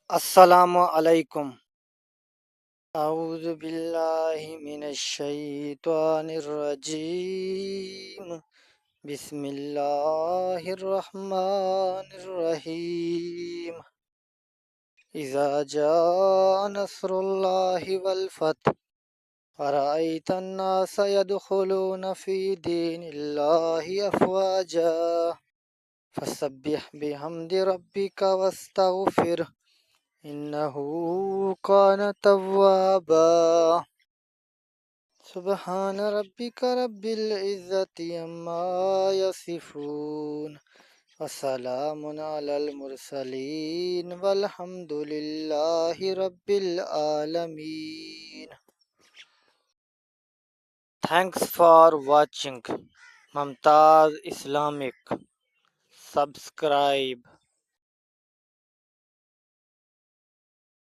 السلام علیکم۔ اعوذ باللہ من الشیطان الرجیم، بسم اللہ الرحمن الرحیم۔ اذا جاء نصر اللہ والفتح ورأیت الناس يدخلون فی دین اللہ افواجا فسبح بحمد ربک واستغفرہ انہو کان توابا۔ سبحان ربک رب العزت عما یصفون وسلام علی المرسلین والحمد للہ رب العالمین۔ Thanks for watching Mumtaz Islamic. Subscribe